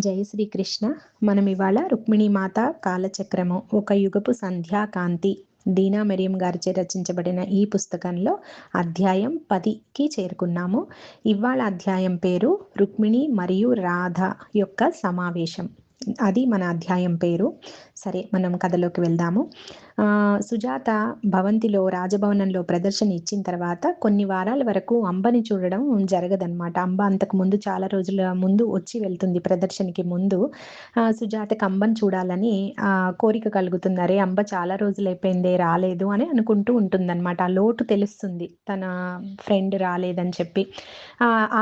జై శ్రీకృష్ణ. మనం ఇవాళ రుక్మిణీ మాత కాలచక్రము ఒక యుగపు సంధ్యాకాంతి దీనా మెరియం గారిచే రచించబడిన ఈ పుస్తకంలో అధ్యాయం 10కి చేరుకున్నాము. ఇవాళ అధ్యాయం పేరు రుక్మిణి మరియు రాధ యొక్క సమావేశం. అది మన అధ్యాయం పేరు. సరే, మనం కథలోకి వెళ్దాము. సుజాత భవంతిలో రాజభవనంలో ప్రదర్శన ఇచ్చిన తర్వాత కొన్ని వారాల వరకు అంబని చూడడం జరగదనమాట. అంబ అంతకు ముందు చాలా రోజుల ముందు వచ్చి వెళ్తుంది ప్రదర్శనకి ముందు. సుజాతకి అంబని చూడాలని కోరిక కలుగుతుంది. అరే, అంబ చాలా రోజులైపోయిందే రాలేదు అని అనుకుంటూ ఉంటుందన్నమాట. ఆ లోటు తెలుస్తుంది తన ఫ్రెండ్ రాలేదని చెప్పి.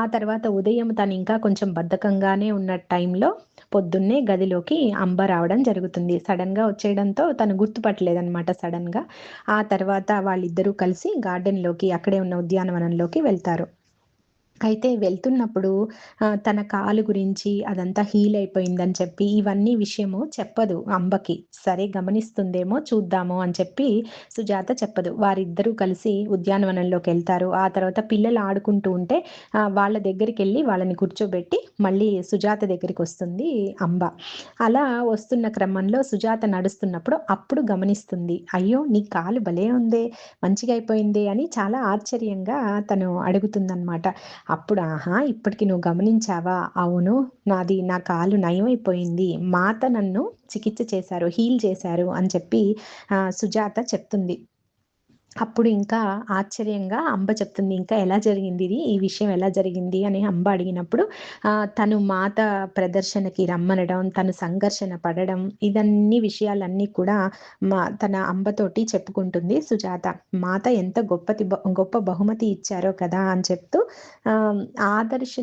ఆ తర్వాత ఉదయం తను ఇంకా కొంచెం బద్ధకంగానే ఉన్న టైంలో పొద్దున్నే గదిలోకి అంబ రావడం జరుగుతుంది. సడన్గా వచ్చేయడంతో తను గుర్తుపట్టలేదన్నమాట సడన్గా. ఆ తర్వాత వాళ్ళిద్దరూ కలిసి గార్డెన్లోకి, అక్కడే ఉన్న ఉద్యానవనంలోకి వెళ్తారు. అయితే వెళ్తున్నప్పుడు తన కాలు గురించి అదంతా హీల్ అయిపోయిందని చెప్పి ఇవన్నీ విషయము చెప్పదు అంబకి. సరే, గమనిస్తుందేమో చూద్దాము అని చెప్పి సుజాత చెప్పదు. వారిద్దరూ కలిసి ఉద్యానవనంలోకి వెళ్తారు. ఆ తర్వాత పిల్లలు ఆడుకుంటూ ఉంటే వాళ్ళ దగ్గరికి వెళ్ళి వాళ్ళని కూర్చోబెట్టి మళ్ళీ సుజాత దగ్గరికి వస్తుంది అంబ. అలా వస్తున్న క్రమంలో సుజాత నడుస్తున్నప్పుడు అప్పుడు గమనిస్తుంది, అయ్యో నీ కాలు భలే ఉందే, మంచిగా అయిపోయిందే అని చాలా ఆశ్చర్యంగా తను అడుగుతుందన్నమాట. అప్పుడు ఆహా, ఇప్పటికి నువ్వు గమనించావా? అవును, నా కాలు నయమైపోయింది, మాత నన్ను చికిత్స చేశారు, హీల్ చేశారు అని చెప్పి సుజాత చెప్తుంది. అప్పుడు ఇంకా ఆశ్చర్యంగా అంబ చెప్తుంది, ఇంకా ఎలా జరిగింది ఇది, ఈ విషయం ఎలా జరిగింది అని అంబ అడిగినప్పుడు తను మాత ప్రదర్శనకి రమ్మనడం, తను సంఘర్షణ పడడం, ఇదన్నీ విషయాలన్నీ కూడా తన అంబతోటి చెప్పుకుంటుంది సుజాత. మాత ఎంత గొప్ప బహుమతి ఇచ్చారో కదా అని చెప్తూ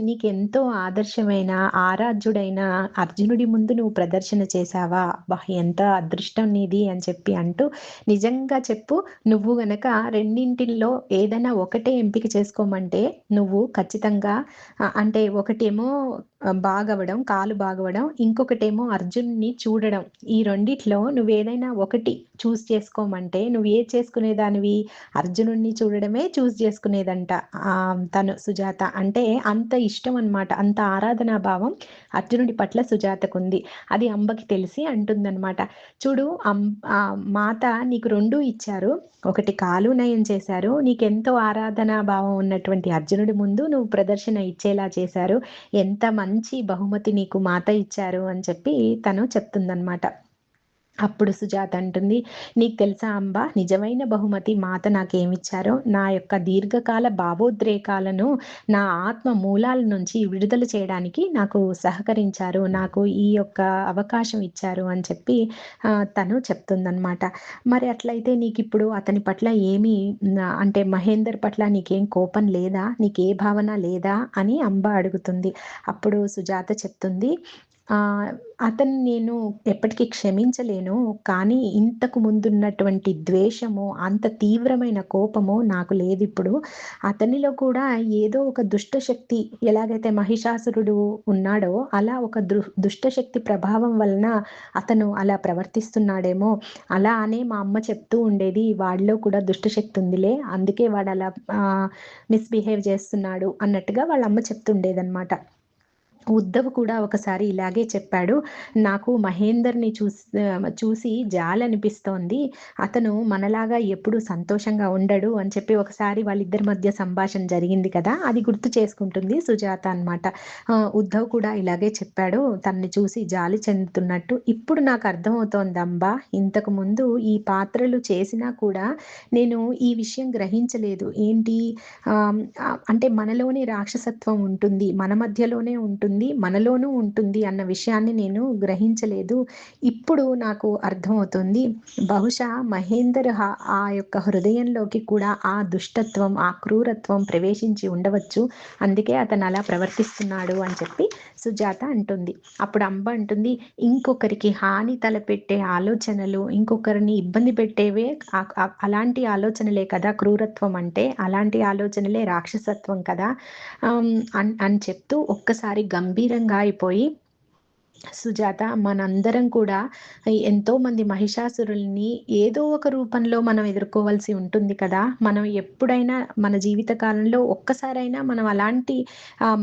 నీకు ఎంతో ఆదర్శమైన ఆరాధ్యుడైన అర్జునుడి ముందు నువ్వు ప్రదర్శన చేశావా, ఎంత అదృష్టం నీది అని చెప్పి అంటూ, నిజంగా చెప్పు, నువ్వు గనక రెండింటిల్లో ఏదైనా ఒకటే ఎంపిక చేసుకోమంటే నువ్వు ఖచ్చితంగా అంటే ఒకటేమో బాగవడం, కాలు బాగవడం, ఇంకొకటేమో అర్జున్ని చూడడం. ఈ రెండిట్లో నువ్వేదైనా ఒకటి చూస్ చేసుకోమంటే నువ్వు ఏ చేసుకునేదానివి? అర్జునుడిని చూడడమే చూస్ చేసుకునేదంట తను సుజాత. అంటే అంత ఇష్టం అన్నమాట, అంత ఆరాధనా భావం అర్జునుడి పట్ల సుజాతకుంది. అది అంబకి తెలిసి అంటుందన్నమాట, చూడు మాత నీకు రెండూ ఇచ్చారు, ఒకటి కాలు నయం చేశారు, నీకెంతో ఆరాధనా భావం ఉన్నటువంటి అర్జునుడి ముందు నువ్వు ప్రదర్శన ఇచ్చేలా చేశారు, ఎంత మంచి బహుమతి నీకు మాత ఇచ్చారు అని చెప్పి తను చెప్తుందన్నమాట. అప్పుడు సుజాత అంటుంది, నీకు తెలుసా అంబ, నిజమైన బహుమతి మాత నాకేమిచ్చారో? నా యొక్క దీర్ఘకాల భావోద్రేకాలను నా ఆత్మ మూలాల నుంచి విడుదల చేయడానికి నాకు సహకరించారు, నాకు ఈ యొక్క అవకాశం ఇచ్చారు అని చెప్పి తను చెప్తుందన్నమాట. మరి అట్లయితే నీకు ఇప్పుడు అతని పట్ల ఏమీ అంటే మహేందర్ పట్ల నీకేం కోపం లేదా, నీకే భావన లేదా అని అంబ అడుగుతుంది. అప్పుడు సుజాత చెప్తుంది, అతన్ని నేను ఎప్పటికీ క్షమించలేను, కానీ ఇంతకు ముందున్నటువంటి ద్వేషము, అంత తీవ్రమైన కోపము నాకు లేదిప్పుడు. అతనిలో కూడా ఏదో ఒక దుష్టశక్తి, ఎలాగైతే మహిషాసురుడు ఉన్నాడో అలా ఒక దుష్టశక్తి ప్రభావం వలన అతను అలా ప్రవర్తిస్తున్నాడేమో. అలా అనే మా అమ్మ చెప్తూ ఉండేది, వాడిలో కూడా దుష్టశక్తి ఉందిలే, అందుకే వాడు అలా మిస్బిహేవ్ చేస్తున్నాడు అన్నట్టుగా వాళ్ళ అమ్మ చెప్తుండేదన్నమాట. ఉద్ధవ్ కూడా ఒకసారి ఇలాగే చెప్పాడు, నాకు మహేందర్ని చూసి జాలి అనిపిస్తోంది, అతను మనలాగా ఎప్పుడు సంతోషంగా ఉండడు అని చెప్పి ఒకసారి వాళ్ళిద్దరి మధ్య సంభాషణ జరిగింది కదా, అది గుర్తు చేసుకుంటుంది సుజాత అన్నమాట. ఉద్ధవ్ కూడా ఇలాగే చెప్పాడు, తనని చూసి జాలి చెందుతున్నట్టు. ఇప్పుడు నాకు అర్థమవుతోంది అంబా, ఇంతకు ముందు ఈ పాత్రలు చేసినా కూడా నేను ఈ విషయం గ్రహించలేదు. ఏంటి అంటే మనలోని రాక్షసత్వం ఉంటుంది, మన మధ్యలోనే ఉంటుంది, మనలోనూ ఉంటుంది అన్న విషయాన్ని నేను గ్రహించలేదు. ఇప్పుడు నాకు అర్థమవుతుంది, బహుశా మహేందర్ ఆ యొక్క హృదయంలోకి కూడా ఆ దుష్టత్వం, ఆ క్రూరత్వం ప్రవేశించి ఉండవచ్చు, అందుకే అతను అలా ప్రవర్తిస్తున్నాడు అని చెప్పి సుజాత అంటుంది. అప్పుడు అంబ అంటుంది, ఇంకొకరికి హాని తలపెట్టే ఆలోచనలు, ఇంకొకరిని ఇబ్బంది పెట్టేవే అలాంటి ఆలోచనలే కదా క్రూరత్వం అంటే, అలాంటి ఆలోచనలే రాక్షసత్వం కదా అని చెప్తూ ఒక్కసారి గంభీరంగా అయిపోయి సుజాత, మనందరం కూడా ఎంతోమంది మహిషాసురుల్ని ఏదో ఒక రూపంలో మనం ఎదుర్కోవాల్సి ఉంటుంది కదా! మనం ఎప్పుడైనా మన జీవిత కాలంలో ఒక్కసారైనా మనం అలాంటి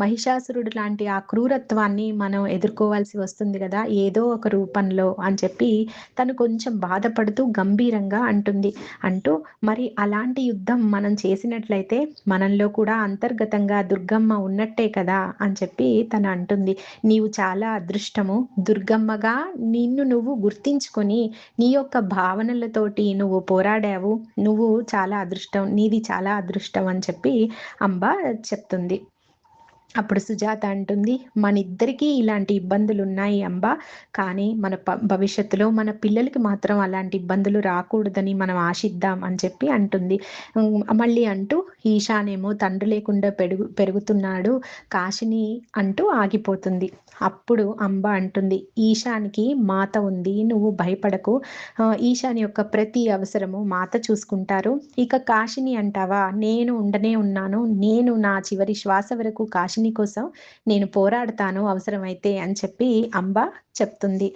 మహిషాసురుడు లాంటి ఆ క్రూరత్వాన్ని మనం ఎదుర్కోవాల్సి వస్తుంది గదా! ఏదో ఒక రూపంలో అని చెప్పి తను కొంచెం బాధపడుతూ గంభీరంగా అంటుంది. అంటూ మరి అలాంటి యుద్ధం మనం చేసినట్లయితే మనంలో కూడా అంతర్గతంగా దుర్గమ్మ ఉన్నట్టే కదా! అని చెప్పి తను అంటుంది. నీవు చాలా అదృష్టము. దుర్గమ్మగా నిన్ను నువ్వు గుర్తించుకొని, నీ యొక్క భావనలతోటి నువ్వు పోరాడావు. నువ్వు చాలా అదృష్టం. నీది చాలా అదృష్టం అని చెప్పి అంబ చెప్తుంది. అప్పుడు సుజాత అంటుంది, మనిద్దరికీ ఇలాంటి ఇబ్బందులున్నాయి అంబా. కానీ మన భవిష్యత్తులో మన పిల్లలకి మాత్రం అలాంటి ఇబ్బందులు రాకూడదని మనం ఆశిద్దాం అని చెప్పి అంటుంది. మళ్ళీ అంటూ ఈశానేమో తండ్రి లేకుండా పెరుగుతున్నాడు. కాశిని అంటూ ఆగిపోతుంది. అప్పుడు అంబ అంటుంది, ఈశానికి మాత ఉంది. నువ్వు భయపడకు. ఈశాన్ యొక్క ప్రతి అవసరము మాత చూసుకుంటారు. ఇక కాశిని అంటావా? నేను ఉండనే ఉన్నాను. నేను నా చివరి శ్వాస వరకు కాశిని కోసం నేను పోరాడతాను అవసరమైతే అని చెప్పి అంబ చెప్తుంది.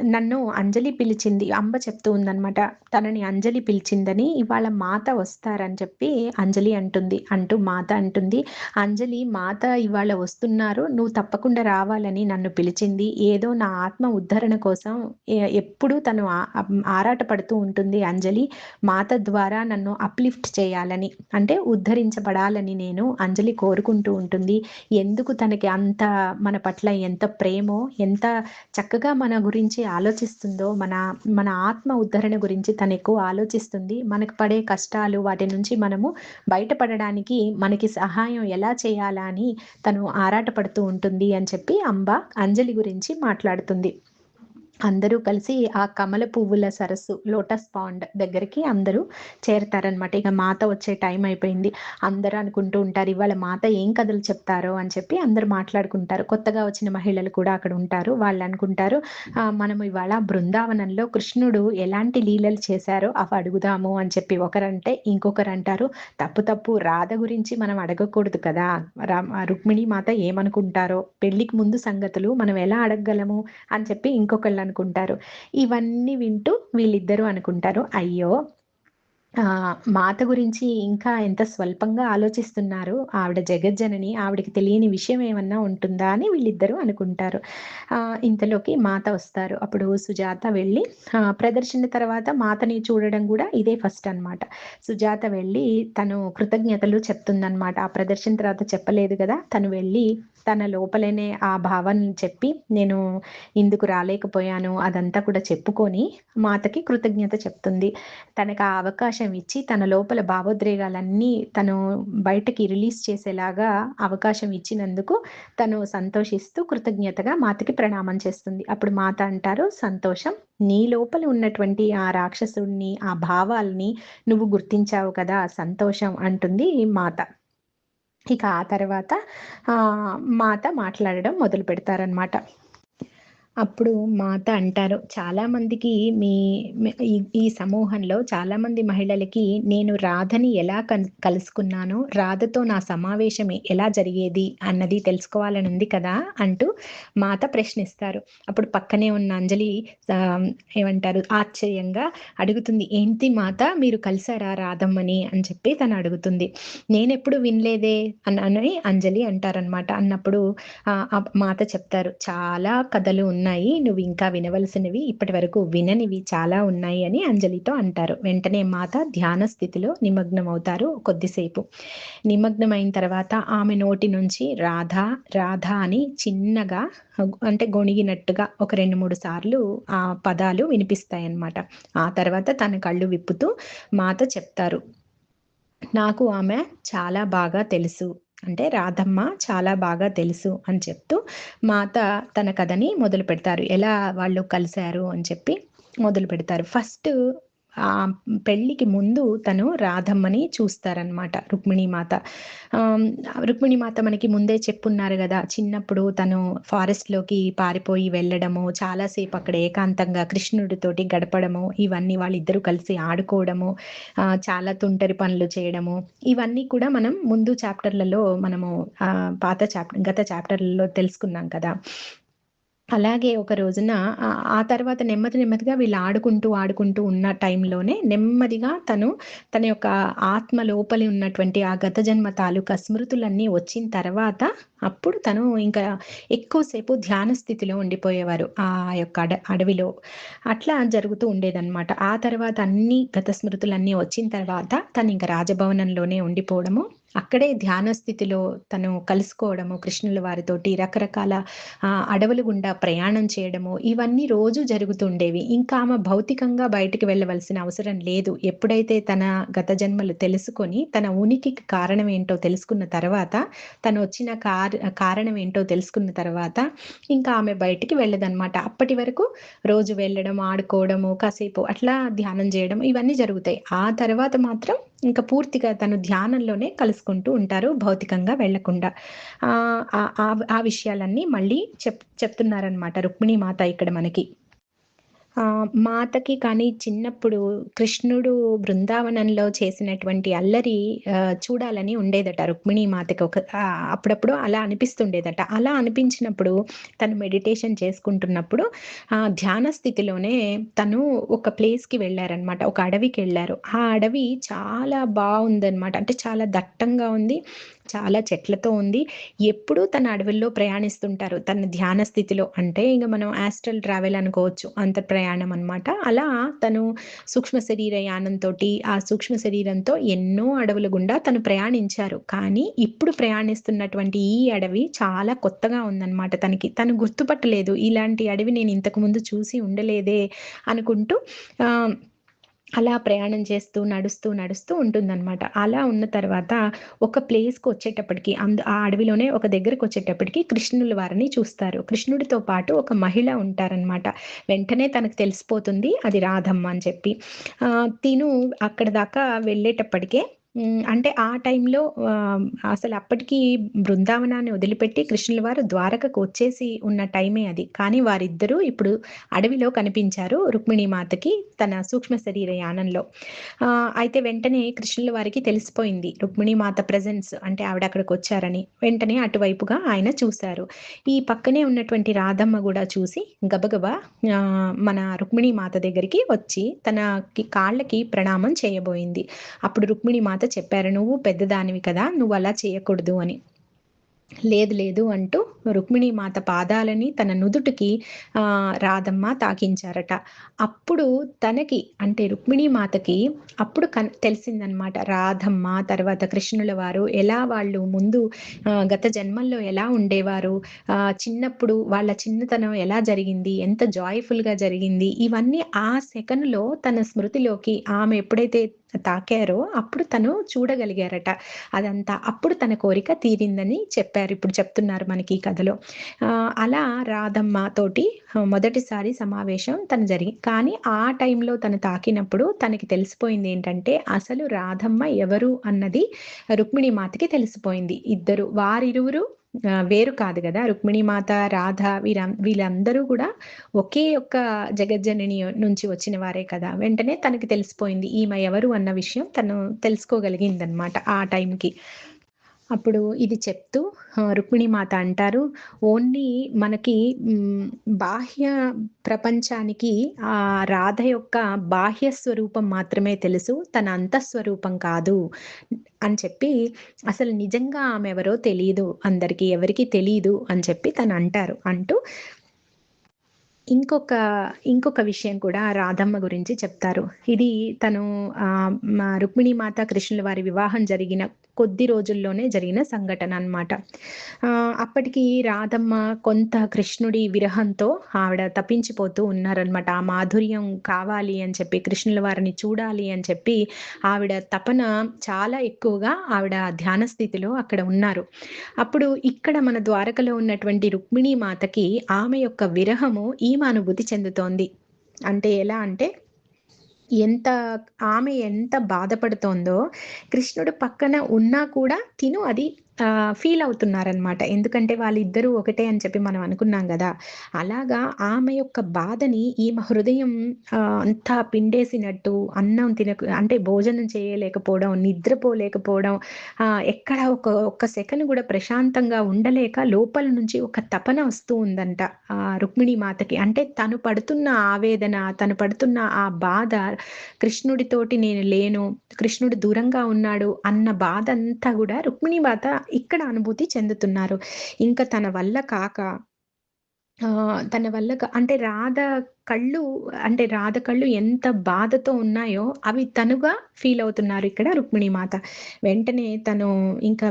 నన్ను అంజలి పిలిచింది. అంబ చెప్తూ ఉందనమాట. తనని అంజలి పిలిచిందని, ఇవాళ మాత వస్తారని చెప్పి అంజలి అంటుంది. అంటూ మాత అంటుంది, అంజలి మాత ఇవాళ వస్తున్నారు. నువ్వు తప్పకుండా రావాలని నన్ను పిలిచింది. ఏదో నా ఆత్మ ఉద్ధరణ కోసం ఎప్పుడూ తను ఆరాటపడుతూ ఉంటుంది అంజలి. మాత ద్వారా నన్ను అప్‌లిఫ్ట్ చేయాలని, అంటే ఉద్ధరించబడాలని నేను అంజలి కోరుకుంటూ ఉంటుంది. ఎందుకు తనకి అంత మన పట్ల ఎంత ప్రేమో, ఎంత చక్కగా మన గురించి ఆలోచిస్తుందో, మన మన ఆత్మ ఉద్ధరణ గురించి తను ఎక్కువ ఆలోచిస్తుంది. మనకు పడే కష్టాలు వాటి నుంచి మనము బయటపడడానికి మనకి సహాయం ఎలా చేయాలా అని తను ఆరాటపడుతూ ఉంటుంది అని చెప్పి అంబ అంజలి గురించి మాట్లాడుతుంది. అందరూ కలిసి ఆ కమల పువ్వుల సరస్సు, లోటస్ పాండ్ దగ్గరికి అందరూ చేరతారనమాట. ఇక మాత వచ్చే టైం అయిపోయింది. అందరూ అనుకుంటూ ఉంటారు, ఇవాళ మాత ఏం కథలు చెప్తారో అని చెప్పి అందరూ మాట్లాడుకుంటారు. కొత్తగా వచ్చిన మహిళలు కూడా అక్కడ ఉంటారు. వాళ్ళు అనుకుంటారు, మనం ఇవాళ బృందావనంలో కృష్ణుడు ఎలాంటి లీలలు చేశారో అవి అడుగుదాము అని చెప్పి ఒకరంటే, ఇంకొకరంటారు, తప్పు తప్పు రాధ గురించి మనం అడగకూడదు కదా! రుక్మిణి మాత ఏమనుకుంటారో, పెళ్ళికి ముందు సంగతులు మనం ఎలా అడగగలము అని చెప్పి ఇంకొకళ్ళు అనుకుంటారు. ఇవన్నీ వింటూ వీళ్ళిద్దరూ అనుకుంటారు, అయ్యో! మాత గురించి ఇంకా ఎంత స్వల్పంగా ఆలోచిస్తున్నారు. ఆవిడ జగజ్జనని. ఆవిడకి తెలియని విషయం ఏమన్నా ఉంటుందా అని వీళ్ళిద్దరూ అనుకుంటారు. ఇంతలోకి మాత వస్తారు. అప్పుడు సుజాత వెళ్ళి ప్రదర్శన తర్వాత మాతని చూడడం గూడా ఇదే ఫస్ట్ అనమాట. సుజాత వెళ్ళి తను కృతజ్ఞతలు చెప్తుందనమాట. ఆ ప్రదర్శన తర్వాత చెప్పలేదు గదా! తను వెళ్ళి తన లోపలనే ఆ భావనని చెప్పి, నేను ఇందుకు రాలేకపోయాను అదంతా కూడా చెప్పుకొని మాతకి కృతజ్ఞత చెప్తుంది. తనకు ఆ అవకాశం ఇచ్చి తన లోపల భావోద్రేగాలన్నీ తను బయటకి రిలీజ్ చేసేలాగా అవకాశం ఇచ్చినందుకు తను సంతోషిస్తూ కృతజ్ఞతగా మాతకి ప్రణామం చేస్తుంది. అప్పుడు మాత అంటారు, సంతోషం. నీ లోపల ఉన్నటువంటి ఆ రాక్షసుడిని, ఆ భావాల్ని నువ్వు గుర్తించావు కదా! సంతోషం అంటుంది మాత. ఇక ఆ తర్వాత మాత మాట్లాడడం మొదలుపెడతారనమాట. అప్పుడు మాత అంటారు, చాలామందికి మీ ఈ సమూహంలో చాలామంది మహిళలకి నేను రాధని ఎలా కలుసుకున్నానో, రాధతో నా సమావేశం ఎలా జరిగేది అన్నది తెలుసుకోవాలని ఉంది కదా! అంటూ మాత ప్రశ్నిస్తారు. అప్పుడు పక్కనే ఉన్న అంజలి ఏమంటారు, ఆశ్చర్యంగా అడుగుతుంది, ఏంటి మాత మీరు కలిసారా రాధమ్మని అని చెప్పి తను అడుగుతుంది. నేనెప్పుడు వినలేదే అని అంజలి అంటారనమాట. అన్నప్పుడు మాత చెప్తారు, చాలా కథలు ఉన్నాయి. నువ్వు ఇంకా వినవలసినవి, ఇప్పటి వరకు విననివి చాలా ఉన్నాయి అని అంజలితో అంటారు. వెంటనే మాత ధ్యాన స్థితిలో నిమగ్నమవుతారు కొద్దిసేపు. నిమగ్నమైన తర్వాత ఆమె నోటి నుంచి రాధా, రాధా అని చిన్నగా అంటే గొణిగినట్టుగా ఒక 2, 3 సార్లు ఆ పదాలు వినిపిస్తాయన్నమాట. ఆ తర్వాత తన కళ్ళు విప్పుతూ మాత చెప్తారు, నాకు ఆమె చాలా బాగా తెలుసు. అంటే రాధమ్మ చాలా బాగా తెలుసు అని చెప్తూ మాత తన కథని మొదలుపెడతారు. ఎలా వాళ్ళు కలిసారు అని చెప్పి మొదలుపెడతారు. ఫస్ట్ పెళ్ళికి ముందు తను రాధమ్మని చూస్తారనమాట రుక్మిణీమాత. ఆహ్, రుక్మిణీమాత మనకి ముందే చెప్పున్నారు గదా! చిన్నప్పుడు తను ఫారెస్ట్‌లోకి పారిపోయి వెళ్ళడము, చాలా సేపు అక్కడ ఏకాంతంగా కృష్ణుడితోటి గడపడము, ఇవన్నీ వాళ్ళిద్దరూ కలిసి ఆడుకోవడము, చాలా తుంటరి పనులు చేయడము, ఇవన్నీ కూడా మనం ముందు చాప్టర్‌లలో మనము గత చాప్టర్‌లలో తెలుసుకున్నాం కదా! అలాగే ఒక రోజున ఆ తర్వాత నెమ్మదిగా వీళ్ళు ఆడుకుంటూ ఉన్న టైంలోనే నెమ్మదిగా తన యొక్క ఆత్మ లోపలి ఉన్నటువంటి ఆ గత జన్మ తాలూకా స్మృతులన్నీ వచ్చిన తర్వాత అప్పుడు తను ఇంకా ఎక్కువ సేపు ధ్యాన స్థితిలో ఉండిపోయేవారు. ఆ యొక్క అడవిలో. అట్లా జరుగుతూ ఉండేదనమాట. ఆ తర్వాత అన్ని గత స్మృతులన్నీ వచ్చిన తర్వాత తనింక రాజభవనంలోనే ఉండిపోవడము. అక్కడే ధ్యాన స్థితిలో తను కలుసుకోవడము కృష్ణుల వారితోటి రకరకాల అడవుల గుండా ప్రయాణం చేయడము, ఇవన్నీ రోజు జరుగుతుండేవి. ఇంకా ఆమె భౌతికంగా బయటికి వెళ్ళవలసిన అవసరం లేదు. ఎప్పుడైతే తన గత జన్మలు తెలుసుకొని, తన ఉనికికి కారణం ఏంటో తెలుసుకున్న తర్వాత, తనొచ్చిన కారణం ఏంటో తెలుసుకున్న తర్వాత, ఇంకా ఆమె బయటికి వెళ్ళదనమాట. అప్పటి వరకు రోజు వెళ్ళడం, ఆడుకోవడము, కాసేపు అట్లా ధ్యానం జేయడం ఇవన్నీ జరుగుతాయి. ఆ తర్వాత మాత్రం ఇంక పూర్తిగా తను ధ్యానంలోనే కలుసుకుంటూ ఉంటారు, భౌతికంగా వెళ్ళకుండా. ఆ విషయాలన్నీ మళ్ళీ చెప్తున్నారనమాట రుక్మిణీ మాత ఇక్కడ మనకి. మాతకి కానీ చిన్నప్పుడు కృష్ణుడు బృందావనంలో చేసినటువంటి అల్లరి చూడాలని ఉండేదట రుక్మిణీ మాతకి. అప్పుడప్పుడు అలా అనిపిస్తుండేదట. అలా అనిపించినప్పుడు తను మెడిటేషన్ చేసుకుంటున్నప్పుడు ధ్యాన స్థితిలోనే తను ఒక ప్లేస్‌కి వెళ్లారనమాట. ఒక అడవికెళ్లారు. ఆ అడవి చాలా బావుందనమాట. అంటే చాలా దట్టంగా ఉంది. చాలా చెట్లతో ఉంది. ఎప్పుడూ తన అడవుల్లో ప్రయాణిస్తుంటారు. తన ధ్యాన స్థితిలో. అంటే ఇంక మనం యాస్ట్రల్ ట్రావెల్ అనుకోవచ్చు. ప్రయాణం అనమాట. అలా తను సూక్ష్మ శరీర యానంతోటి, ఆ సూక్ష్మ శరీరంతో ఎన్నో అడవుల గుండా తను ప్రయాణించారు. కానీ ఇప్పుడు ప్రయాణిస్తున్నటువంటి ఈ అడవి చాలా కొత్తగా ఉందనమాట తనకి. తను గుర్తుపట్టలేదు. ఇలాంటి అడవి నేను ఇంతకు ముందు చూసి ఉండలేదే అనుకుంటూ ఆహ్ అలా ప్రయాణం చేస్తూ, నడుస్తూ ఉంటుందనమాట. అలా ఉన్న తర్వాత ఒక ప్లేస్‌కొచ్చేటప్పటికి ఆ అడవిలోనే ఒక దగ్గరకొచ్చేటప్పటికి కృష్ణుల వారిని చూస్తారు. కృష్ణుడితో పాటు ఒక మహిళ ఉంటారనమాట. వెంటనే తనకు తెలిసిపోతుంది అది రాధమ్మ అని చెప్పి. తిను అక్కడి దాకా వెళ్ళేటప్పటికే అంటే ఆ టైంలో అసలప్పటికి బృందావనాన్ని వదిలిపెట్టి కృష్ణుల వారు ద్వారకకు వచ్చేసి ఉన్న టైమే అది. కానీ వారిద్దరూ ఇప్పుడు అడవిలో కనిపించారు రుక్మిణీ మాతకి తన సూక్ష్మ శరీర యానంలో. అయితే వెంటనే కృష్ణుల వారికి తెలిసిపోయింది రుక్మిణీ మాత ప్రెజెన్స్ అంటే ఆవిడ అక్కడికొచ్చారని. వెంటనే అటువైపుగా ఆయన చూసారు. ఈ పక్కనే ఉన్నటువంటి రాధమ్మ గూడా చూసి గబగబా మన రుక్మిణీ మాత దగ్గరికి వచ్చి తనకి కాళ్ళకి ప్రణామం చేయబోయింది. అప్పుడు రుక్మిణీ మాత చెప్పారు, "నువ్వు పెద్దదానివి కదా! నువ్వలా చేయకూడదు" అని. లేదు అంటూ రుక్మిణీ మాత పాదాలని తన నుదుటికి రాధమ్మ తాకించారట. అప్పుడు తనకి అంటే రుక్మిణీ మాతకి అప్పుడు తెలిసిందనమాట. రాధమ్మ, తర్వాత కృష్ణుల వారు ఎలా వాళ్ళు ముందు గత జన్మల్లో ఎలా ఉండేవారు, చిన్నప్పుడు వాళ్ళ చిన్నతనం ఎలా జరిగింది, ఎంత జాయ్‌ఫుల్‌గా జరిగింది, ఇవన్నీ ఆ సెకనులో తన స్మృతిలోకి ఆమె ఎప్పుడైతే తాకారో అప్పుడు తను చూడగలిగారట అదంతా. అప్పుడు తన కోరిక తీరిందని చెప్పారు. ఇప్పుడు చెప్తున్నారు మనకి ఈ కథలో. అలా రాధమ్మ తోటి మొదటిసారి సమావేశం కానీ ఆ టైంలో తను తాకినప్పుడు తనకి తెలిసిపోయిందేంటంటే, అసలు రాధమ్మ ఎవరు అన్నది రుక్మిణీ మాతకి తెలిసిపోయింది. వారిరువురు వేరు కాదు గదా! రుక్మిణీ మాత, రాధ వీళ్ళందరూ గూడా ఒకే ఒక్క జగజ్జనని నుంచి వచ్చిన వారే కదా! వెంటనే తనకి తెలిసిపోయింది. ఈమె ఎవరు అన్న విషయం తను తెలుసుకోగలిగిందనమాట ఆ టైంకి. అప్పుడు ఇది చెప్తూ రుక్మిణీ మాత అంటారు, ఓన్లీ మనకి బాహ్య ప్రపంచానికి రాధ యొక్క బాహ్య స్వరూపం మాత్రమే తెలుసు. తన అంతఃస్వరూపం కాదు అని చెప్పి, అసలు నిజంగా ఆమె ఎవరో తెలీదు అందరికి. ఎవరికీ తెలీదు అని చెప్పి తనంటారు. అంటూ ఇంకొక విషయం కూడా రాధమ్మ గురించి చెప్తారు. ఇది తను మా రుక్మిణీ మాత, కృష్ణుల వారి వివాహం జరిగిన కొద్ది రోజుల్లోనే జరిగిన సంఘటన అన్నమాట. అప్పటికి రాధమ్మ కొంత కృష్ణుడి విరహంతో ఆవిడ తపించిపోతూ ఉన్నారనమాట. ఆ మాధుర్యం కావాలి అని చెప్పి, కృష్ణుల వారిని చూడాలి అని చెప్పి ఆవిడ తపన చాలా ఎక్కువగా ఆవిడ ధ్యాన స్థితిలో అక్కడ ఉన్నారు. అప్పుడు ఇక్కడ మన ద్వారకలో ఉన్నటువంటి రుక్మిణీ మాతకి ఆమె యొక్క విరహము ఈమె అనుభూతి చెందుతోంది. అంటే ఎలా అంటే ఎంత ఆమె ఎంత బాధపడుతోందో, కృష్ణుడు పక్కన ఉన్నా కూడా తిను అది ఫీల్ అవుతున్నారనమాట. ఎందుకంటే వాళ్ళిద్దరూ ఒకటే అని చెప్పి మనం అనుకున్నాం గదా! అలాగా ఆమె యొక్క బాధని ఈమె హృదయం అంతా పిండేసినట్టు అన్నం అంటే భోజనం చేయలేకపోవడం, నిద్రపోలేకపోవడం, ఎక్కడ ఒక్క సెకను గూడా ప్రశాంతంగా ఉండలేక లోపల నుంచి ఒక తపన వస్తూ ఉందంట రుక్మిణీ మాతకి. అంటే తను పడుతున్న ఆవేదన, తను పడుతున్న ఆ బాధ, కృష్ణుడితోటి నేను లేను, కృష్ణుడు దూరంగా ఉన్నాడు అన్న బాధంతా గూడా రుక్మిణీ మాత ఇక్కడ అనుభూతి చెందుతున్నారు. ఇంక తన వల్ల కాక తన వల్ల అంటే రాధ కళ్ళు ఎంత బాధతో ఉన్నాయో అవి తనుగా ఫీల్ అవుతున్నారు ఇక్కడ రుక్మిణీ మాత. వెంటనే తను ఇంకా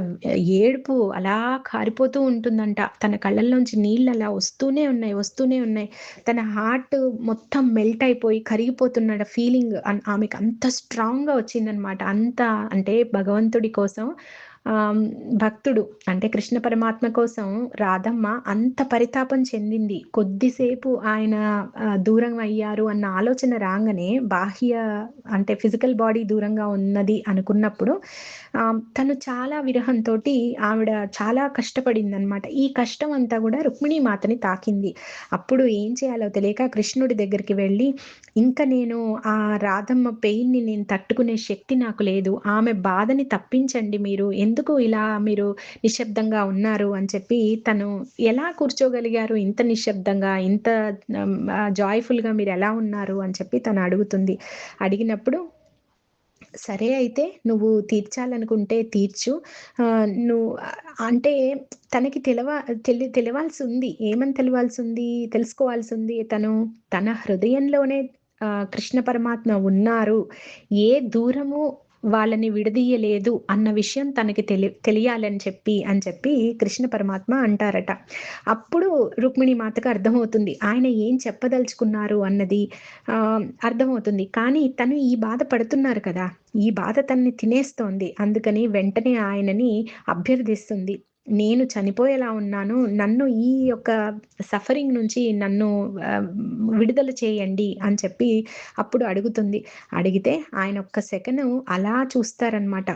ఏడుపు అలా కారిపోతూ ఉంటుందంట. తన కళ్ళల్లోంచి నీళ్ళు అలా వస్తూనే ఉన్నాయి, వస్తూనే ఉన్నాయి. తన హార్ట్ మొత్తం మెల్ట్ అయిపోయి కరిగిపోతున్న ఫీలింగ్ ఆమెకు అంత స్ట్రాంగ్‌గా వచ్చిందనమాట. అంత అంటే భగవంతుడి కోసం భక్తుడు అంటే కృష్ణ పరమాత్మ కోసం రాధమ్మ అంత పరితాపం చెందింది. కొద్దిసేపు ఆయన దూరం అయ్యారు అన్న ఆలోచన రాంగనే అంటే ఫిజికల్ బాడీ దూరంగా ఉన్నది అనుకున్నప్పుడు తను చాలా విరహంతోటి ఆవిడ చాలా కష్టపడిందనమాట. ఈ కష్టం అంతా గూడా రుక్మిణీ మాతని తాకింది. అప్పుడు ఏం చేయాలో తెలియక కృష్ణుడి దగ్గరికి వెళ్ళి, ఇంక నేను రాధమ్మ పెయిన్‌ని నేను తట్టుకునే శక్తి నాకు లేదు. ఆమె బాధని తప్పించండి మీరు. ఎందుకు ఇలా మీరు నిశ్శబ్దంగా ఉన్నారు అని చెప్పి తను ఎలా కూర్చోగలిగారు ఇంత నిశ్శబ్దంగా, ఇంత జాయ్‌ఫుల్‌గా మీరెలా ఉన్నారు అని చెప్పి తను అడుగుతుంది. అడిగినప్పుడు సరే అయితే నువ్వు తీర్చాలనుకుంటే తీర్చు. నువ్వు అంటే తనకి తెలవాల్సుంది. ఏమని తెలవాల్సుంది? తెలుసుకోవాల్సుంది తను తన హృదయంలోనే కృష్ణ పరమాత్మ ఉన్నారు. ఏ దూరము వాళ్ళని విడదీయలేదు అన్న విషయం తనకి తెలియాలని చెప్పి కృష్ణ పరమాత్మ అంటారట. అప్పుడు రుక్మిణీ మాతకు అర్థమవుతుంది. ఆయన ఏం చెప్పదలుచుకున్నారు అన్నది అర్థమవుతుంది. కానీ తను ఈ బాధ పడుతున్నారు కదా! ఈ బాధ తనని తినేస్తోంది. అందుకని వెంటనే ఆయనని అభ్యర్థిస్తుంది. నేను చనిపోయేలా ఉన్నాను. నన్ను ఈ యొక్క సఫరింగ్ నుంచి నన్ను విడుదల చేయండి అని చెప్పి అప్పుడు అడుగుతుంది. అడిగితే ఆయన ఒక్క సెకను అలా చూస్తారనమాట.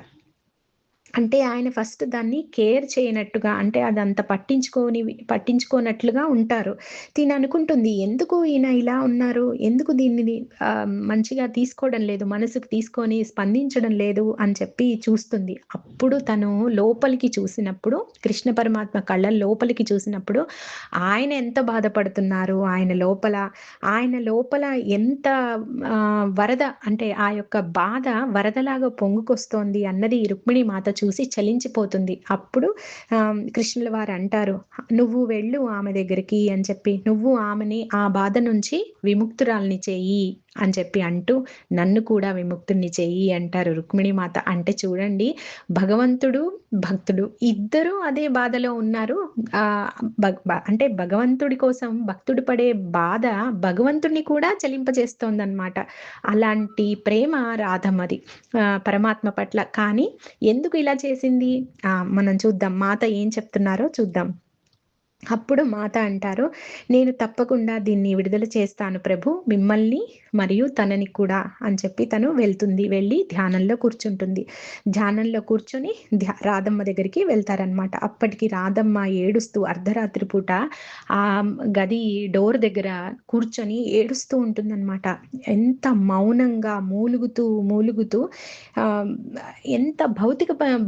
అంటే ఆయన ఫస్ట్ దాన్ని కేర్ చేయనట్టుగా అంటే అదంత పట్టించుకోనట్లుగా ఉంటారు. తిననుకుంటుంది ఎందుకు ఈయన ఇలా ఉన్నారు? ఎందుకు దీనిని మంచిగా తీసుకోవడం లేదు, మనసుకు తీసుకొని స్పందించడం లేదు అని చెప్పి చూస్తుంది. అప్పుడు తను లోపలికి చూసినప్పుడు, కృష్ణ పరమాత్మ కళ్ళ లోపలికి చూసినప్పుడు ఆయన ఎంత బాధపడుతున్నారు, ఆయన లోపల ఎంత వరద అంటే ఆ యొక్క బాధ వరదలాగా పొంగుకొస్తోంది అన్నది రుక్మిణీ మాత చూసి చలించిపోతుంది. అప్పుడు కృష్ణుల వారు అంటారు, "నువ్వు వెళ్ళు ఆమె దగ్గరికి" అని చెప్పి, "నువ్వు ఆమెని ఆ బాధ నుంచి విముక్తురాలిని చెయ్యి" అని చెప్పి అంటూ, "నన్ను కూడా విముక్తుడిని చెయ్యి" అంటారు రుక్మిణీ మాత. అంటే చూడండి భగవంతుడు, భక్తుడు ఇద్దరూ అదే బాధలో ఉన్నారు. అంటే భగవంతుడి కోసం భక్తుడు పడే బాధ భగవంతుడిని కూడా చలింపజేస్తోందనమాట. అలాంటి ప్రేమ రాధమ్మది పరమాత్మ పట్ల. కానీ ఎందుకు ఇలా చేసింది? మనం చూద్దాం. మాత ఏం చెప్తున్నారో చూద్దాం. అప్పుడు మాత అంటారు, "నేను తప్పకుండా దీన్ని విడుదల చేస్తాను ప్రభు. మిమ్మల్ని మరియు తనని కూడా" అని చెప్పి తను వెళ్తుంది. వెళ్ళి ధ్యానంలో కూర్చుంటుంది. ధ్యానంలో కూర్చొని రాధమ్మ దగ్గరికి వెళ్తారనమాట. అప్పటికి రాధమ్మ ఏడుస్తూ అర్ధరాత్రి పూట గది డోర్ దగ్గర కూర్చొని ఏడుస్తూ ఉంటుందనమాట. ఎంత మౌనంగా మూలుగుతూ ఆహ్, ఎంత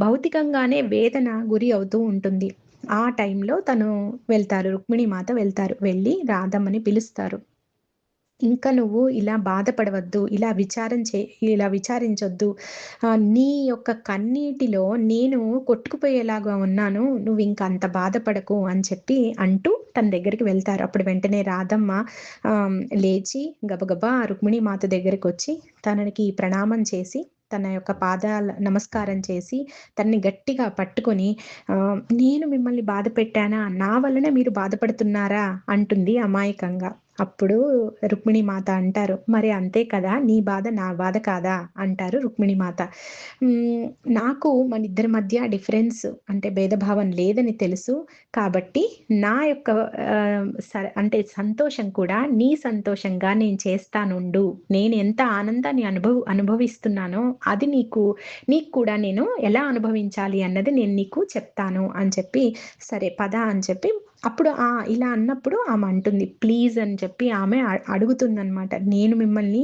భౌతికంగానే వేదన గురి అవుతూ ఉంటుంది. ఆ టైంలో తను వెళ్తారు. రుక్మిణీ మాత వెళ్తారు. వెళ్ళి రాధమ్మని పిలుస్తారు. "ఇంక నువ్వు ఇలా బాధపడవద్దు. ఇలా విచారించొద్దు. నీ యొక్క కన్నీటిలో నేను కొట్టుకుపోయేలాగా ఉన్నాను. నువ్వింక అంత బాధపడకు" అని చెప్పి అంటూ తన దగ్గరికి వెళ్తారు. అప్పుడు వెంటనే రాధమ్మ లేచి గబగబా రుక్మిణీ మాత దగ్గరకొచ్చి తనకి ప్రణామం చేసి, తన యొక్క నమస్కారం చేసి, తనని గట్టిగా పట్టుకొని "నేను మిమ్మల్ని బాధ పెట్టానా? నా వల్లనే మీరు బాధపడుతున్నారా?" అంటుంది అమాయకంగా. అప్పుడు రుక్మిణీ మాత అంటారు, "మరి అంతే కదా! నీ బాధ నా బాధ కాదా?" అంటారు రుక్మిణీ మాత. హ్మ్. నాకు మనిద్దరి మధ్య డిఫరెన్స్ అంటే భేదభావం లేదని తెలుసు. కాబట్టి నా యొక్క అంటే సంతోషం కూడా నీ సంతోషంగా నేను చేస్తానుండు. నేను ఎంత ఆనందాన్ని అనుభవిస్తున్నానో అది నీకు కూడా నేను ఎలా అనుభవించాలి అన్నది నేను నీకు చెప్తాను అని చెప్పి, సరే పద అని చెప్పి అప్పుడు ఇలా అన్నప్పుడు ఆమె అంటుంది ప్లీజ్ అని చెప్పి ఆమె అడుగుతుందనమాట. నేను మిమ్మల్ని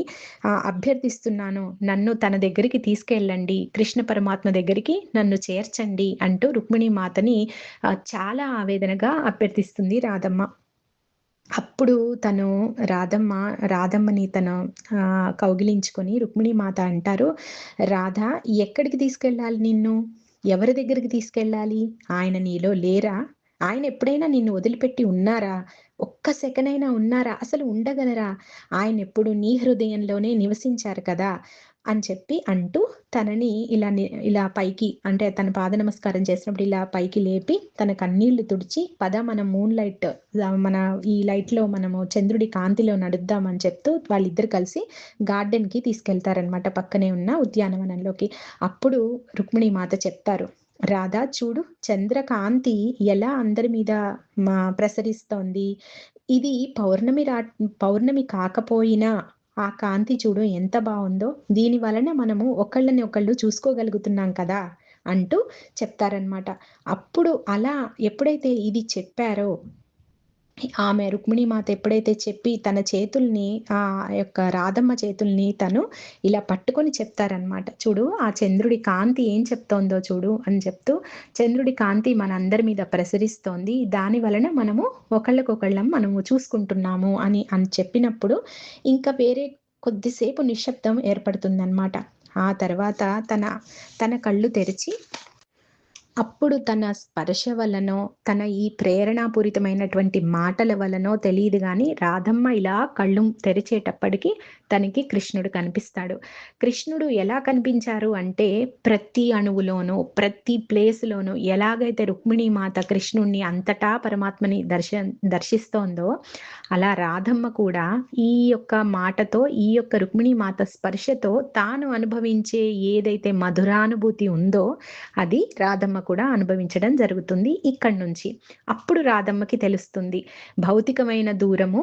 అభ్యర్థిస్తున్నాను. నన్ను తన దగ్గరికి తీసుకెళ్ళండి. కృష్ణ పరమాత్మ దగ్గరికి నన్ను చేర్చండి అంటూ రుక్మిణీ మాతని చాలా ఆవేదనగా అభ్యర్థిస్తుంది రాధమ్మ. అప్పుడు తను రాధమ్మ రాధమ్మని తను కౌగిలించుకొని రుక్మిణీ మాత అంటారు, "రాధ ఎక్కడికి తీసుకెళ్ళాలి నిన్ను? ఎవరి దగ్గరికి తీసుకెళ్ళాలి? ఆయన నీలో లేరా? ఆయన ఎప్పుడైనా నిన్ను వదిలిపెట్టి ఉన్నారా? ఒక్క సెకనైనా ఉన్నారా? అసలు ఉండగలరా? ఆయనెప్పుడు నీ హృదయంలోనే నివసించారు కదా!" అని చెప్పి అంటూ తనని ఇలా పైకి అంటే తన పాద నమస్కారం చేసినప్పుడు ఇలా పైకి లేపి తన కన్నీళ్లు తుడిచి, "పద మనం మన ఈ లైట్‌లో మనము చంద్రుడి కాంతిలో నడుద్దాం" అని చెప్తూ వాళ్ళిద్దరు కలిసి గార్డెన్‌కి తీసుకెళ్తారనమాట పక్కనే ఉన్న ఉద్యానవనంలోకి. అప్పుడు రుక్మిణీ మాత చెప్తారు, "రాధా చూడు చంద్రకాంతి ఎలా అందరి మీద ప్రసరిస్తోంది. ఇది పౌర్ణమి కాకపోయినా ఆ కాంతి చూడు ఎంత బావుందో! దీని వలన మనము ఒకళ్ళని ఒకళ్ళు చూసుకోగలుగుతున్నాం కదా!" అంటూ చెప్తారనమాట. అప్పుడు అలా ఎప్పుడైతే ఇది చెప్పారో ఆమె రుక్మిణీమాత ఎప్పుడైతే చెప్పి తన చేతుల్ని యొక్క రాధమ్మ చేతుల్ని తను ఇలా పట్టుకొని చెప్తారనమాట. "చూడు ఆ చంద్రుడి కాంతి ఏం చెప్తోందో చూడు" అని చెప్తూ, "చంద్రుడి కాంతి మనందరి మీద ప్రసరిస్తోంది. దాని వలన ఒకళ్ళకొకళ్ళం మనము చూసుకుంటున్నాము" అని చెప్పినప్పుడు ఇంకా వేరే కొద్దిసేపు నిశ్శబ్దం ఏర్పడుతుందనమాట. ఆ తర్వాత తన తన కళ్ళు తెరిచి అప్పుడు తన స్పర్శ వలనో, తన ఈ ప్రేరణాపూరితమైనటువంటి మాటల వలనో తెలీదు గానీ, రాధమ్మ ఇలా కళ్ళు తెరిచేటప్పటికి తనకి కృష్ణుడు కనిపిస్తాడు. కృష్ణుడు ఎలా కనిపించారు అంటే, ప్రతి అణువులోనూ, ప్రతి ప్లేస్‌లోనూ ఎలాగైతే రుక్మిణీమాత కృష్ణుడిని అంతటా పరమాత్మని దర్శిస్తోందో, అలా రాధమ్మ కూడా ఈ యొక్క మాటతో, ఈ యొక్క రుక్మిణీమాత స్పర్శతో తాను అనుభవించే ఏదైతే మధురానుభూతి ఉందో, అది రాధమ్మ కూడా అనుభవించడం జరుగుతుంది ఇక్కడి నుంచి. అప్పుడు రాధమ్మకి తెలుస్తుంది. భౌతికమైన దూరము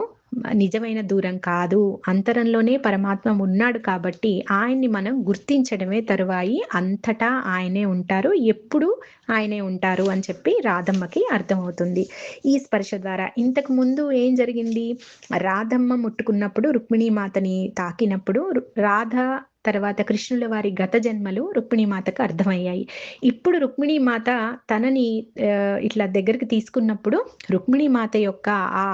నిజమైన దూరం కాదు. అంతరంలోనే పరమాత్మ ఉన్నాడు కాబట్టి ఆయన్ని మనం గుర్తించడమే తరువాయి. అంతటా ఆయనే ఉంటారు. ఎప్పుడూ ఆయనే ఉంటారు అని చెప్పి రాధమ్మకి అర్థమవుతుంది. ఈ స్పర్శ ద్వారా. ఇంతకు ముందు ఏం జరిగింది? రాధమ్మ ముట్టుకున్నప్పుడు రుక్మిణీమాతని తాకినప్పుడు రాధ తర్వాత కృష్ణుల వారి గత జన్మలు రుక్మిణీమాతకు అర్థమయ్యాయి. ఇప్పుడు రుక్మిణీమాత తనని ఇట్లా దగ్గరికి తీసుకున్నప్పుడు రుక్మిణీమాత యొక్క ఆ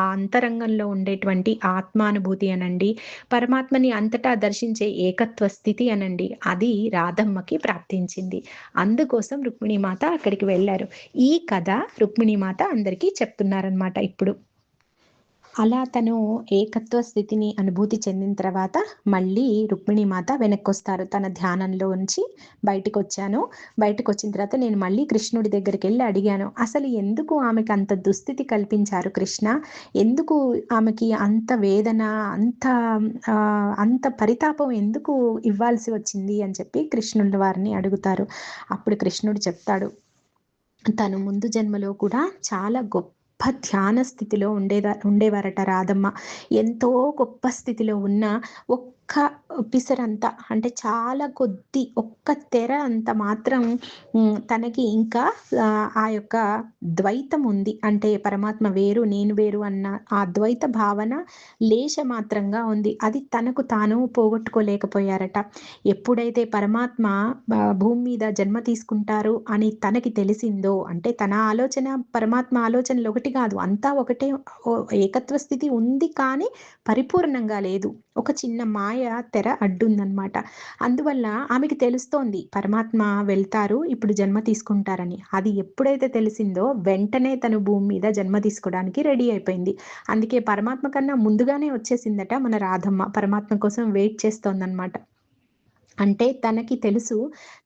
అంతరంగంలో ఉండేటువంటి ఆత్మానుభూతి అనండి, పరమాత్మని అంతటా దర్శించే ఏకత్వ స్థితి అనండి, అది రాధమ్మకి ప్రాప్తించింది. అందుకోసం రుక్మిణీమాత అక్కడికి వెళ్లారు. ఈ కథ రుక్మిణీమాత అందరికీ చెప్తున్నారనమాట ఇప్పుడు. అలా తను ఏకత్వ స్థితిని అనుభూతి చెందిన తర్వాత మళ్ళీ రుక్మిణీమాత వెనక్కొస్తారు. తన ధ్యానంలోంచి బయటికొచ్చాను. బయటకొచ్చిన తర్వాత నేను మళ్ళీ కృష్ణుడి దగ్గరికెళ్ళి అడిగాను. అసలు ఎందుకు ఆమెకంత దుస్థితి కల్పించారు కృష్ణ? ఎందుకు ఆమెకి అంత వేదన, అంత అంత పరితాపం ఎందుకు ఇవ్వాల్సి వచ్చింది అని చెప్పి కృష్ణుల వారిని అడుగుతారు. అప్పుడు కృష్ణుడు చెప్తాడు, తను ముందు జన్మలో కూడా చాలా గొప్ప ధ్యాన స్థితిలో ఉండేవారట రాధమ్మ. ఎంతో గొప్ప స్థితిలో ఉన్న ఒక్క పిసరంత అంటే చాలా కొద్ది ఒక్క తెర అంత మాత్రం తనకి ఇంకా ఆ యొక్క ద్వైతం ఉంది. అంటే పరమాత్మ వేరు, నేను వేరు అన్న ఆ ద్వైత భావన లేశమాత్రంగా ఉంది. అది తనకు తాను పోగొట్టుకోలేకపోయారట. ఎప్పుడైతే పరమాత్మ భూమి మీద జన్మ తీసుకుంటారు అని తనకి తెలిసిందో, అంటే తన ఆలోచన, పరమాత్మ ఆలోచనలు ఒకటి కాదు. అంతా ఒకటే. ఏకత్వ స్థితి ఉంది కానీ పరిపూర్ణంగా లేదు. ఒక చిన్న మాయ తెర అడ్డుందనమాట. అందువల్ల ఆమెకి తెలుస్తోంది పరమాత్మ వెళ్తారు, ఇప్పుడు జన్మ తీసుకుంటారని. అది ఎప్పుడైతే తెలిసిందో వెంటనే తను భూమి మీద జన్మ తీసుకోవడానికి రెడీ అయిపోయింది. అందుకే పరమాత్మ కన్నా ముందుగానే వచ్చేసిందట మన రాధమ్మ. పరమాత్మ కోసం వెయిట్ చేస్తోందనమాట. అంటే తనకి తెలుసు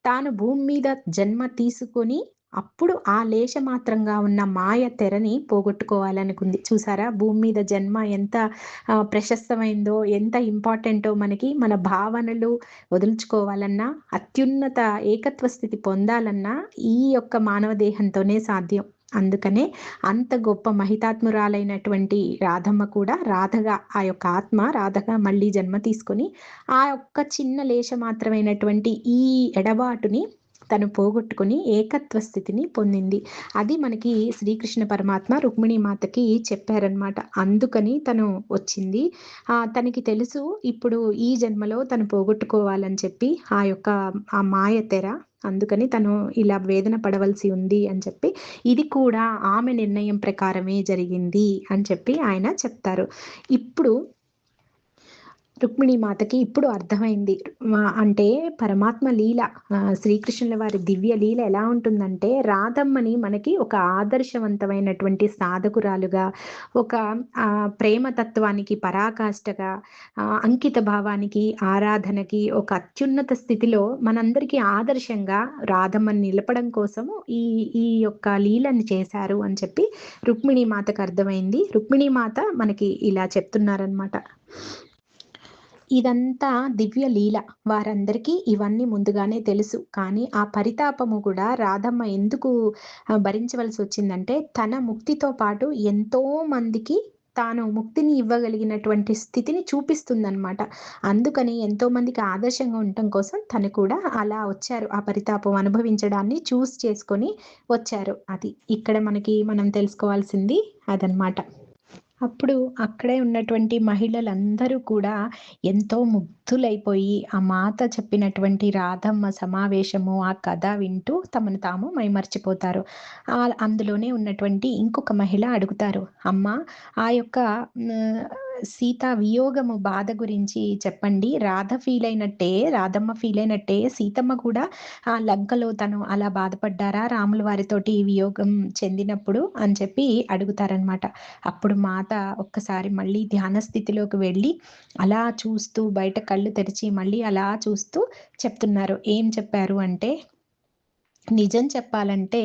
తాను భూమి మీద జన్మ తీసుకొని అప్పుడు ఆ లేశమాత్రంగా ఉన్న మాయ తెరని పోగొట్టుకోవాలనుకుంది. చూసారా? భూమి మీద జన్మ ఎంత ప్రశస్తమైందో, ఎంత ఇంపార్టెంటో మనకి. మన భావనలు వదులుచుకోవాలన్నా, అత్యున్నత ఏకత్వ స్థితి పొందాలన్నా ఈ యొక్క మానవ దేహంతోనే సాధ్యం. అందుకనే అంత గొప్ప మహితాత్మురాలైనటువంటి రాధమ్మ కూడా రాధగా, ఆ యొక్క ఆత్మ రాధగా మళ్ళీ జన్మ తీసుకొని ఆ యొక్క చిన్న లేశమాత్రమైనటువంటి ఈ ఎడబాటుని తను పోగొట్టుకొని ఏకత్వ స్థితిని పొందింది. అది మనకి శ్రీకృష్ణ పరమాత్మ రుక్మిణీ మాతకి చెప్పారనమాట. అందుకని తను వచ్చింది. తనకి తెలుసు ఇప్పుడు ఈ జన్మలో తను పోగొట్టుకోవాలని చెప్పి ఆ మాయ తెర. అందుకని తను ఇలా వేదన పడవలసి ఉంది అని చెప్పి, ఇది కూడా ఆమె నిర్ణయం ప్రకారమే జరిగింది అని చెప్పి ఆయన చెప్తారు. ఇప్పుడు రుక్మిణీ మాతకి ఇప్పుడు అర్థమైంది. అంటే పరమాత్మ లీల, శ్రీకృష్ణుల వారి దివ్య లీల ఎలా ఉంటుందంటే, రాధమ్మని మనకి ఒక ఆదర్శవంతమైనటువంటి సాధకురాలుగా, ఒక ప్రేమతత్వానికి పరాకాష్ఠగా, అంకిత భావానికి, ఆరాధనకి ఒక అత్యున్నత స్థితిలో మనందరికీ ఆదర్శంగా రాధమ్మని నిలపడం కోసము ఈ ఈ యొక్క లీలని చేశారు అని చెప్పి రుక్మిణీ మాతకు అర్థమైంది. రుక్మిణీ మాత మనకి ఇలా చెప్తున్నారనమాట. ఇదంతా దివ్య లీల. వారందరికీ ఇవన్నీ ముందుగానే తెలుసు. కానీ ఆ పరితాపము కూడా రాధమ్మ ఎందుకు భరించవలసి వచ్చిందంటే, తన ముక్తితో పాటు ఎంతో మందికి తాను ముక్తిని ఇవ్వగలిగినటువంటి స్థితిని చూపిస్తుందనమాట. అందుకని ఎంతో మందికి ఆదర్శంగా ఉండటం కోసం తను కూడా అలా వచ్చారు. ఆ పరితాపం అనుభవించడాన్ని చేసుకొని వచ్చారు. అది ఇక్కడ మనం తెలుసుకోవాల్సింది అదనమాట. అప్పుడు అక్కడే ఉన్నటువంటి మహిళలందరూ కూడా ఎంతో ముగ్ధులైపోయి ఆ మాత చెప్పినటువంటి రాధమ్మ సమావేశము, ఆ కథ వింటూ తమను తాము మైమర్చిపోతారు. అందులోనే ఉన్నటువంటి ఇంకొక మహిళ అడుగుతారు, అమ్మ ఆ యొక్క సీతా వియోగము బాధ గురించి చెప్పండి. రాధమ్మ ఫీల్ అయినట్టే సీతమ్మ కూడా ఆ లంకలో తను అలా బాధపడ్డారా రాముల వారితోటి వియోగం చెందినప్పుడు అని చెప్పి అడుగుతారనమాట. అప్పుడు మాత ఒక్కసారి మళ్ళీ ధ్యాన స్థితిలోకి వెళ్ళి అలా చూస్తూ బయట కళ్ళు తెరిచి మళ్ళీ అలా చూస్తూ చెప్తున్నారు. ఏం చెప్పారు అంటే, నిజం చెప్పాలంటే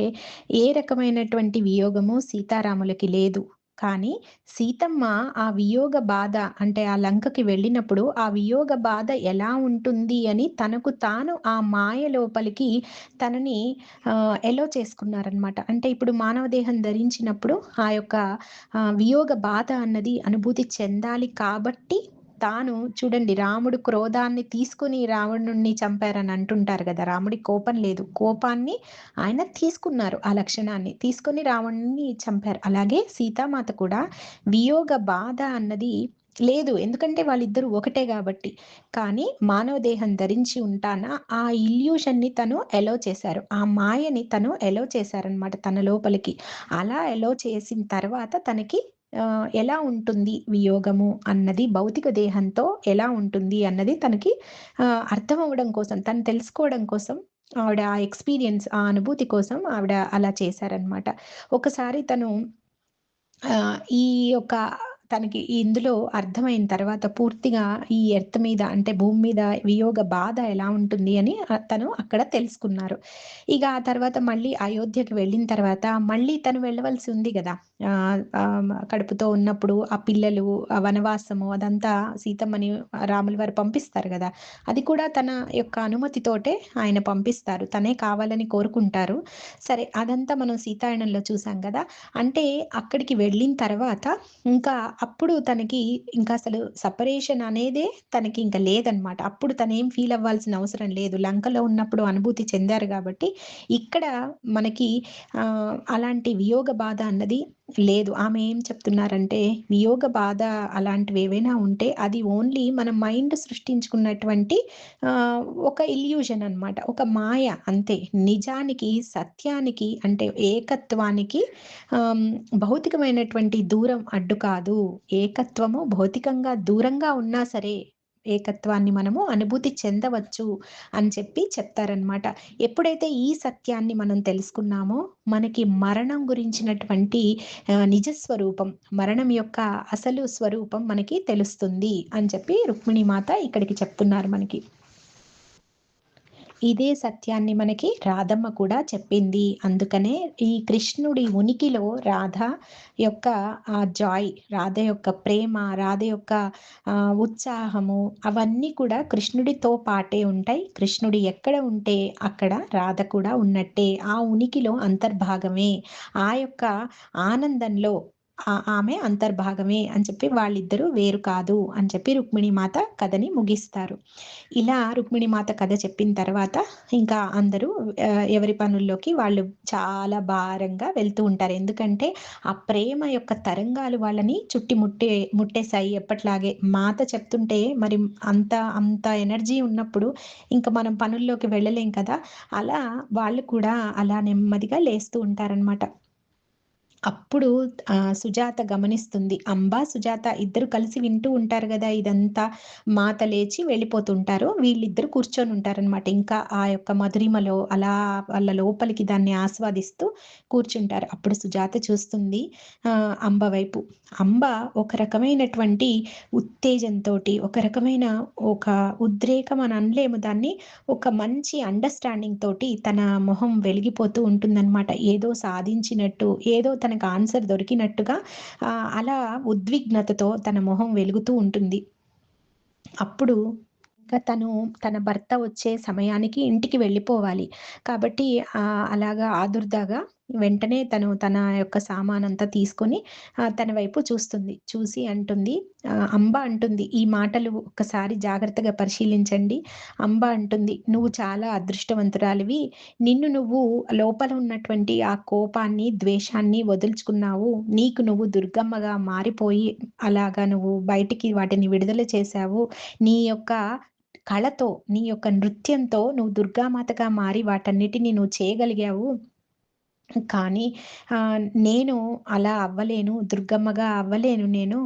ఏ రకమైనటువంటి వియోగము సీతారాములకి లేదు. కానీ సీతమ్మ ఆ వియోగ బాధ, అంటే ఆ లంకకి వెళ్ళినప్పుడు ఆ వియోగ బాధ ఎలా ఉంటుంది అని తనకు తాను ఆ మాయ లోపలికి తనని ఎలో చేసుకున్నారనమాట. అంటే ఇప్పుడు మానవ దేహం ధరించినప్పుడు ఆ యొక్క వియోగ బాధ అన్నది అనుభూతి చెందాలి కాబట్టి తాను చూడండి, రాముడు క్రోధాన్ని తీసుకుని రావణుణ్ణి చంపారని అంటుంటారు కదా. రాముడి కోపం లేదు, కోపాన్ని ఆయన తీసుకున్నారు, ఆ లక్షణాన్ని తీసుకొని రావణుణ్ణి చంపారు. అలాగే సీతామాత కూడా వియోగ బాధ అన్నది లేదు, ఎందుకంటే వాళ్ళిద్దరూ ఒకటే కాబట్టి. కానీ మానవ దేహం ధరించి ఉంటాన ఆ ఇల్యూషన్ని తను ఎలో చేశారు, ఆ మాయని తను ఎలో చేశారనమాట తన లోపలికి. అలా ఎలో చేసిన తర్వాత తనకి ఎలా ఉంటుంది వియోగము అన్నది, భౌతిక దేహంతో ఎలా ఉంటుంది అన్నది తనకి అర్థం అవ్వడం కోసం, తను తెలుసుకోవడం కోసం ఆవిడ ఆ ఎక్స్పీరియన్స్, ఆ అనుభూతి కోసం ఆవిడ అలా చేశారనమాట. ఒకసారి తను ఈ యొక్క తనకి ఇందులో అర్థమైన తర్వాత పూర్తిగా ఈ ఎర్త్ మీద, అంటే భూమి మీద వియోగ బాధ ఎలా ఉంటుంది అని తను అక్కడ తెలుసుకున్నారు. ఇక ఆ తర్వాత మళ్ళీ అయోధ్యకి వెళ్ళిన తర్వాత మళ్ళీ తను వెళ్ళవలసి ఉంది కదా. కడుపుతో ఉన్నప్పుడు ఆ పిల్లలు, ఆ వనవాసము అదంతా సీతమ్మని రాముల వారు పంపిస్తారు కదా. అది కూడా తన యొక్క అనుమతితోటే ఆయన పంపిస్తారు, తనే కావాలని కోరుకుంటారు. సరే, అదంతా మనం సీతాయనంలో చూసాం కదా. అంటే అక్కడికి వెళ్ళిన తర్వాత ఇంకా అప్పుడు తనకి ఇంకా అసలు సపరేషన్ అనేదే తనకి ఇంకా లేదనమాట. అప్పుడు తనేం ఫీల్ అవ్వాల్సిన అవసరం లేదు, లంకలో ఉన్నప్పుడు అనుభూతి చెందారు కాబట్టి. ఇక్కడ మనకి అలాంటి వియోగ బాధ అన్నది లేదు. ఆమె ఏం చెప్తున్నారంటే, వియోగ బాధ అలాంటివి ఏవైనా ఉంటే అది ఓన్లీ మన మైండ్ సృష్టించుకున్నటువంటి ఒక ఇల్యూజన్ అనమాట, ఒక మాయ అంతే. నిజానికి, సత్యానికి, అంటే ఏకత్వానికి భౌతికమైనటువంటి దూరం అడ్డు కాదు. ఏకత్వము భౌతికంగా దూరంగా ఉన్నా సరే ఏకత్వాన్ని మనము అనుభూతి చెందవచ్చు అని చెప్పి చెప్తారనమాట. ఎప్పుడైతే ఈ సత్యాన్ని మనం తెలుసుకున్నామో మనకి మరణం గురించినటువంటి నిజస్వరూపం, మరణం యొక్క అసలు స్వరూపం మనకి తెలుస్తుంది అని చెప్పి రుక్మిణీ మాత ఇక్కడికి చెప్తున్నారు మనకి. ఇదే సత్యాన్ని మనకి రాధమ్మ కూడా చెప్పింది. అందుకనే ఈ కృష్ణుడి ఉనికిలో రాధ యొక్క జాయ్, రాధ యొక్క ప్రేమ, రాధ యొక్క ఉత్సాహము అవన్నీ కూడా కృష్ణుడితో పాటే ఉంటాయి. కృష్ణుడు ఎక్కడ ఉంటే అక్కడ రాధ కూడా ఉన్నట్టే. ఆ ఉనికిలో అంతర్భాగమే. ఆ యొక్క ఆనందంలో ఆమె అంతర్భాగమే అని చెప్పి వాళ్ళిద్దరూ వేరు కాదు అని చెప్పి రుక్మిణీ మాత కథని ముగిస్తారు. ఇలా రుక్మిణీ మాత కథ చెప్పిన తర్వాత ఇంకా అందరూ ఎవరి పనుల్లోకి వాళ్ళు చాలా భారంగా వెళ్తూ ఉంటారు. ఎందుకంటే ఆ ప్రేమ యొక్క తరంగాలు వాళ్ళని ముట్టేశాయి ఎప్పట్లాగే. మాత చెప్తుంటే మరి అంత అంత ఎనర్జీ ఉన్నప్పుడు ఇంక మనం పనుల్లోకి వెళ్ళలేం కదా! అలా వాళ్ళు కూడా అలా నెమ్మదిగా లేస్తూ ఉంటారనమాట. అప్పుడు సుజాత గమనిస్తుంది. అంబ, సుజాత ఇద్దరు కలిసి వింటూ ఉంటారు గదా! ఇదంతా. మాత లేచి వెళ్ళిపోతుంటారు. వీళ్ళిద్దరూ కూర్చొనుంటారనమాట. ఇంకా ఆ యొక్క మధురిమలో అలా వాళ్ళ లోపలికి దాన్ని ఆస్వాదిస్తూ కూర్చుంటారు. అప్పుడు సుజాత చూస్తుంది అంబ వైపు. అంబ ఒక రకమైనటువంటి ఉత్తేజంతోటి, ఒక రకమైన ఒక ఉద్రేకం అని అనలేము దాన్ని. ఒక మంచి అండర్‌స్టాండింగ్ తోటి తన మొహం వెలిగిపోతూ ఉంటుందనమాట. ఏదో సాధించినట్టు, ఏదో తనకు ఆన్సర్ దొరికినట్టుగా అలా ఉద్విగ్నతతో తన మొహం వెలుగుతూ ఉంటుంది. అప్పుడు ఇంకా తన భర్త వచ్చే సమయానికి ఇంటికి వెళ్ళిపోవాలి. కాబట్టి అలాగా ఆదుర్దాగా వెంటనే తన యొక్క సామానంతా తీసుకొని తన వైపు చూస్తుంది. చూసి అంటుంది, అంబ అంటుంది, "ఈ మాటలు ఒక్కసారి జాగ్రత్తగా పరిశీలించండి." అంబ అంటుంది, "నువ్వు చాలా అదృష్టవంతురాలివి. నిన్ను నువ్వు లోపల ఉన్నటువంటి ఆ కోపాన్ని, ద్వేషాన్ని వదులుచుకున్నావు. నీకు నువ్వు దుర్గమ్మగా మారిపోయి అలాగా నువ్వు బయటికి వాటిని విడుదల చేశావు. నీ యొక్క కళతో, నీ యొక్క నృత్యంతో నువ్వు దుర్గామాతగా మారి వాటన్నిటిని నువ్వు చేయగలిగావు. కానీ నేను అలా అవ్వలేను. దుర్గమ్మగా అవ్వలేను నేను.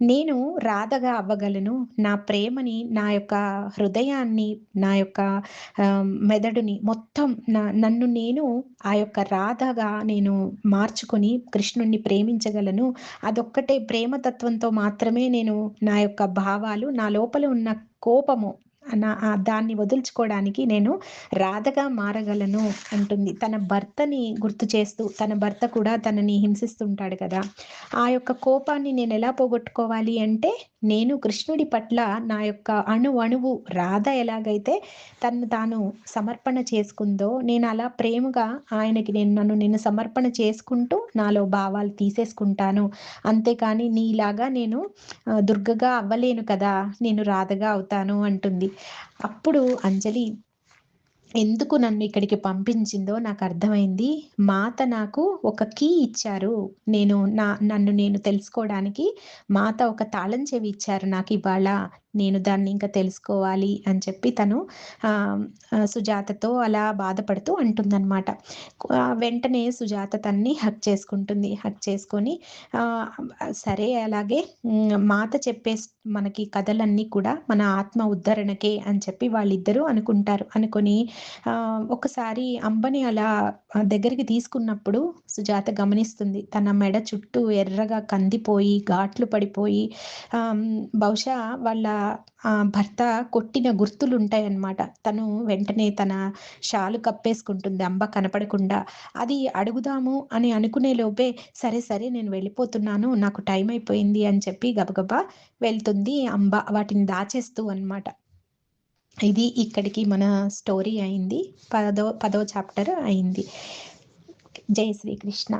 నేను రాధగా అవ్వగలను. నా ప్రేమని, నా యొక్క హృదయాన్ని, నా యొక్క మెదడుని మొత్తం నన్ను నేను ఆ యొక్క రాధగా నేను మార్చుకొని కృష్ణుడిని ప్రేమించగలను. అదొక్కటే ప్రేమతత్వంతో మాత్రమే నేను నా యొక్క భావాలు, నా లోపల ఉన్న కోపము దాన్ని వదులుచుకోవడానికి నేను రాధగా మారగలను" అంటుంది. తన భర్తని గుర్తు చేస్తూ, తన భర్త కూడా తనని హింసిస్తుంటాడు కదా! ఆ యొక్క కోపాన్ని నేనెలా పోగొట్టుకోవాలి అంటే, నేను కృష్ణుడి పట్ల నా యొక్క అణువు రాధ ఎలాగైతే తనను తాను సమర్పణ చేసుకుందో, నేను అలా ప్రేమగా ఆయనకి నన్ను సమర్పణ చేసుకుంటూ నాలో భావాలు తీసేసుకుంటాను. అంతేకాని నీలాగా నేను దుర్గగా అవ్వలేను కదా! నేను రాధగా అవుతాను అంటుంది. అప్పుడు అంజలి ఎందుకు నన్ను ఇక్కడికి పంపించిందో నాకర్థమైంది. మాత నాకు ఒక కీ ఇచ్చారు. నన్ను నేను తెలుసుకోవడానికి మాత ఒక తాళం చెవి ఇచ్చారు నాకివాళ. నేను దాన్ని ఇంకా తెలుసుకోవాలి అని చెప్పి తను సుజాతతో అలా బాధపడుతూ అంటుందనమాట. వెంటనే సుజాత తనని హగ్ చేసుకుంటుంది. హగ్ చేసుకొని సరే అలాగే మాత చెప్పే మనకి కథలన్నీ కూడా మన ఆత్మ ఉద్ధరణకే అని చెప్పి వాళ్ళిద్దరూ అనుకుంటారు. అనుకొని ఒకసారి అంబని అలా దగ్గరికి తీసుకున్నప్పుడు సుజాత గమనిస్తుంది. తన మెడ చుట్టూ ఎర్రగా కందిపోయి, ఘాట్లు పడిపోయి బహుశా వాళ్ళ భర్త కొట్టిన గుర్తులుంటాయన్నమాట. తను వెంటనే తన షాలు కప్పేసుకుంటుంది అంబ కనపడకుండా. అది అడుగుదాము అని అనుకునే లోపే, "సరే, సరే నేను వెళ్ళిపోతున్నాను. నాకు టైం అయిపోయింది" అని చెప్పి గబగబా వెళ్తుంది అంబ. వాటిని దాచేస్తూ అన్నమాట. ఇది ఇక్కడికి మన స్టోరీ అయింది. పదో చాప్టర్ అయింది. జై శ్రీకృష్ణ.